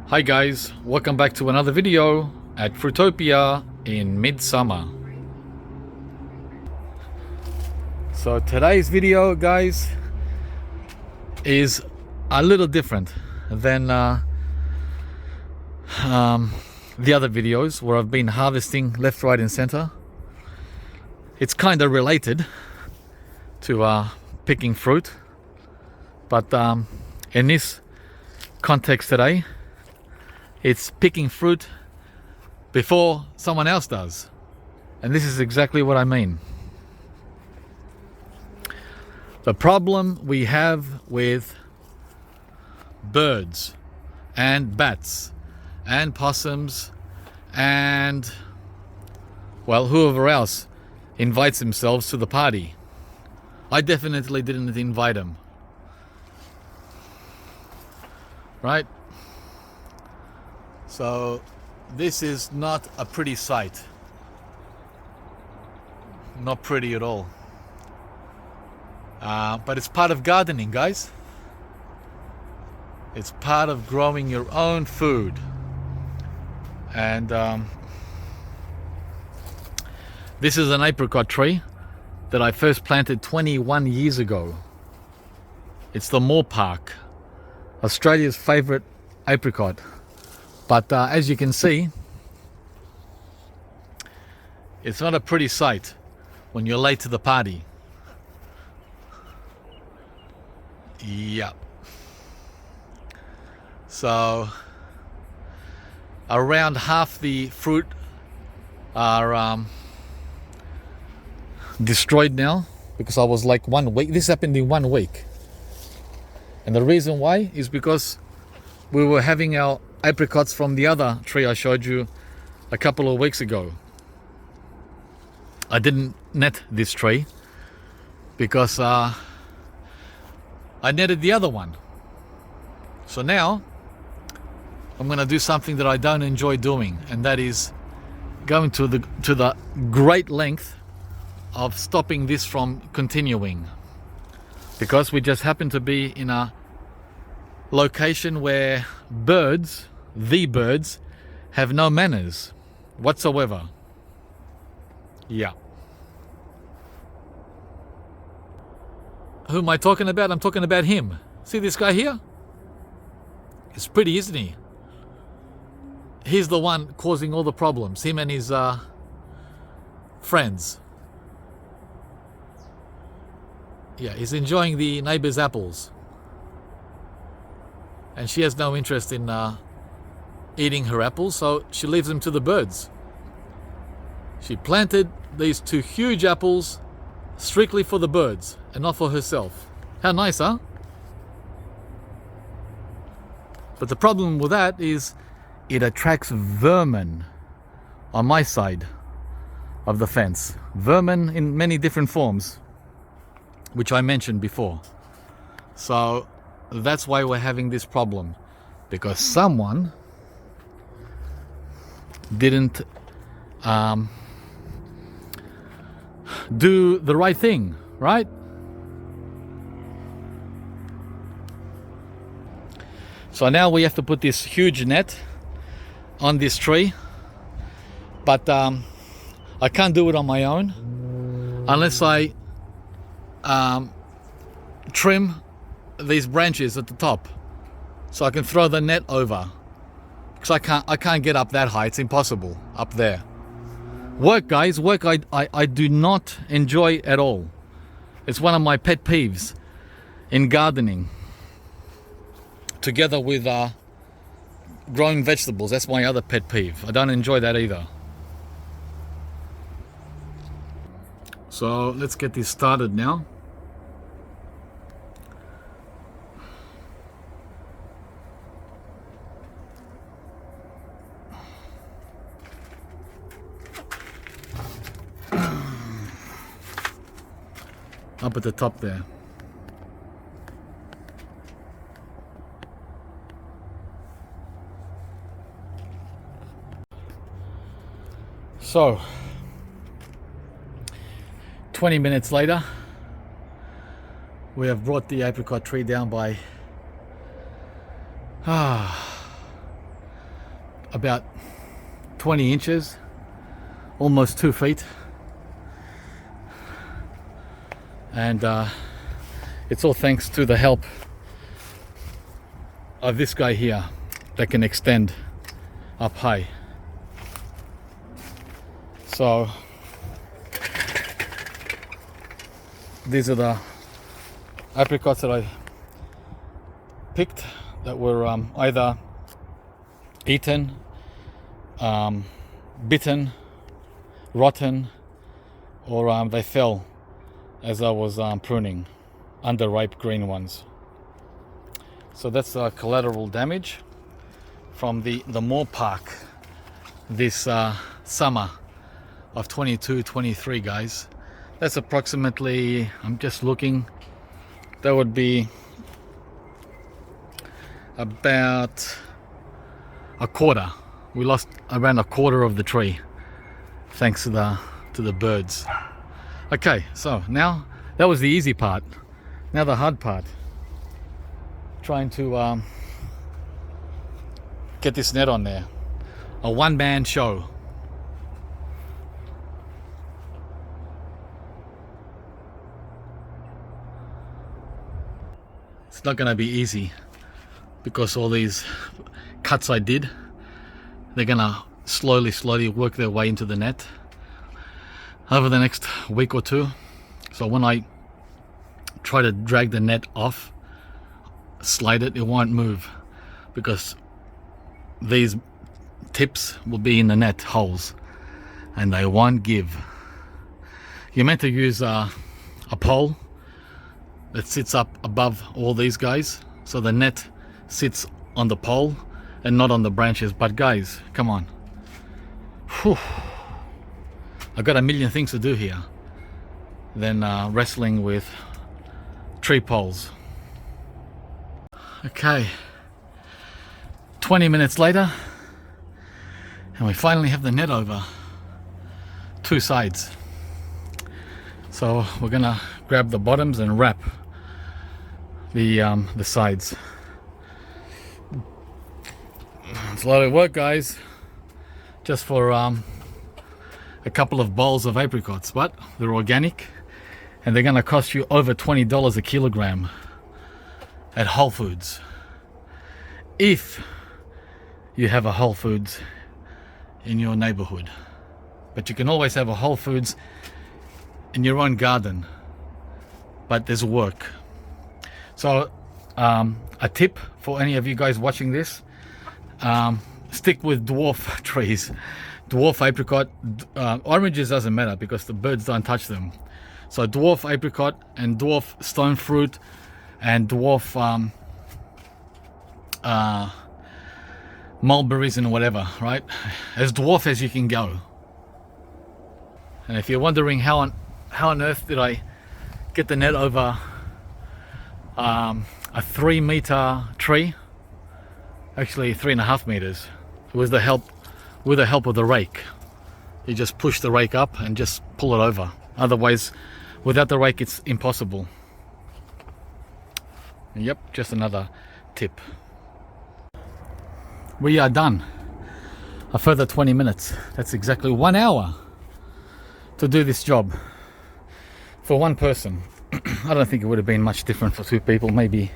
Hi guys, welcome back to another video at Fruitopia in midsummer. So today's video, guys, is a little different than the other videos where I've been harvesting left, right and center. It's kind of related to picking fruit, but in this context today, it's picking fruit before someone else does. And this is exactly what I mean. The problem we have with birds and bats and possums and, well, whoever else invites themselves to the party. I definitely didn't invite them. Right? So this is not a pretty sight. Not pretty at all. But it's part of gardening, guys. It's part of growing your own food. And this is an apricot tree that I first planted 21 years ago. It's the Moorpark, Australia's favorite apricot. But as you can see, it's not a pretty sight when you're late to the party. Yeah. So around half the fruit are destroyed now because I was like 1 week. This happened in 1 week. And the reason why is because we were having our apricots from the other tree I showed you a couple of weeks ago. I didn't net this tree because I netted the other one. So now I'm going to do something that I don't enjoy doing, and that is going to the great length of stopping this from continuing, because we just happen to be in a location where the birds have no manners whatsoever. Yeah. Who am I talking about? I'm talking about him. See this guy here? He's pretty, isn't he? He's the one causing all the problems. Him and his friends. Yeah, he's enjoying the neighbor's apples. And she has no interest in eating her apples, so she leaves them to the birds. She planted these 2 huge apples strictly for the birds and not for herself. How nice, huh? But the problem with that is it attracts vermin on my side of the fence. Vermin in many different forms, which I mentioned before. So that's why we're having this problem, because someone didn't do the right thing, right? So now we have to put this huge net on this tree, but I can't do it on my own unless I trim these branches at the top so I can throw the net over, because I can't get up that high. It's impossible up there. Work, guys, work I do not enjoy at all. It's one of my pet peeves in gardening, together with growing vegetables. That's my other pet peeve. I don't enjoy that either. So let's get this started now. Up at the top there. So 20 minutes later, we have brought the apricot tree down by about 20 inches, almost 2 feet, and it's all thanks to the help of this guy here that can extend up high. So these are the apricots that I picked that were either eaten, bitten, rotten, or they fell as I was pruning, underripe green ones. So that's collateral damage from the Moorpark this summer of 22-23, guys. That's approximately, I'm just looking, that would be about a quarter. We lost around a quarter of the tree thanks to the birds. Okay, so now that was the easy part. Now the hard part, trying to get this net on there. A one-man show. It's not gonna be easy because all these cuts I did, they're gonna slowly work their way into the net over the next week or two. So when I try to drag the net off, slide it, it won't move because these tips will be in the net holes and they won't give. You're meant to use a pole that sits up above all these guys, so the net sits on the pole and not on the branches. But guys, come on. Whew. I've got a million things to do here than wrestling with tree poles. Okay, 20 minutes later, and we finally have the net over 2 sides. So we're gonna grab the bottoms and wrap the sides. It's a lot of work, guys, just for a couple of bowls of apricots, but they're organic and they're gonna cost you over $20 a kilogram at Whole Foods, if you have a Whole Foods in your neighborhood. But you can always have a Whole Foods in your own garden, but there's work. So a tip for any of you guys watching this, stick with dwarf trees. Dwarf apricot, oranges doesn't matter because the birds don't touch them. So dwarf apricot and dwarf stone fruit and dwarf mulberries and whatever, right? As dwarf as you can go. And if you're wondering how on earth did I get the net over a 3-meter tree, actually 3.5 meters, it was with the help of the rake. You just push the rake up and just pull it over. Otherwise, without the rake, it's impossible. Yep, just another tip. We are done. A further 20 minutes. That's exactly 1 hour to do this job for one person. I don't think it would have been much different for 2 people, maybe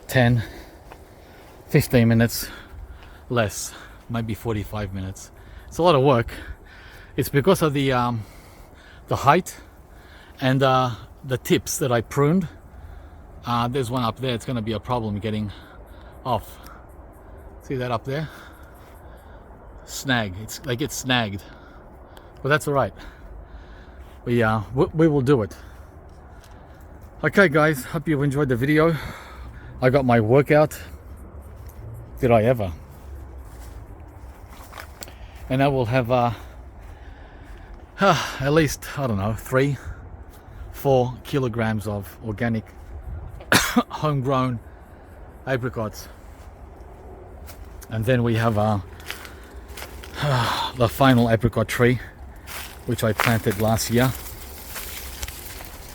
10, 15 minutes less, maybe 45 minutes. It's a lot of work. It's because of the height and the tips that I pruned. There's one up there. It's going to be a problem getting off. See that up there? Snag. They get snagged, but that's all right. We will do it. Okay, guys. Hope you enjoyed the video. I got my workout. Did I ever? And I will have at least, I don't know, 3-4 kilograms of organic homegrown apricots. And then we have the final apricot tree, which I planted last year.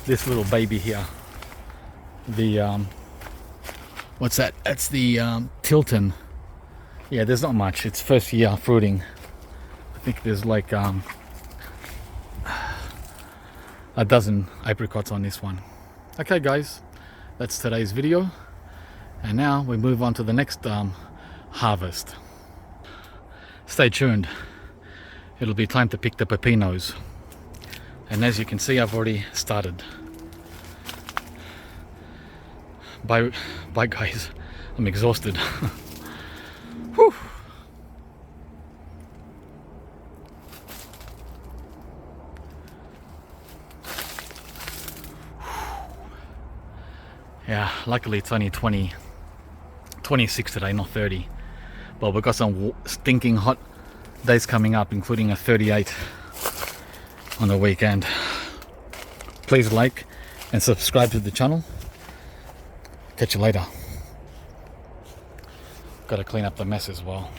This little baby here, the what's that? That's the Tilton Yeah, there's not much. It's first year fruiting. I think there's like a dozen apricots on this one. Okay guys, that's today's video, and now we move on to the next harvest. Stay tuned. It'll be time to pick the pepinos, and as you can see, I've already started. Bye guys, I'm exhausted. Whew. Yeah, luckily it's only 26 today, not 30. But we've got some stinking hot days coming up, including a 38 on the weekend. Please like and subscribe to the channel. Catch you later. Got to clean up the mess as well.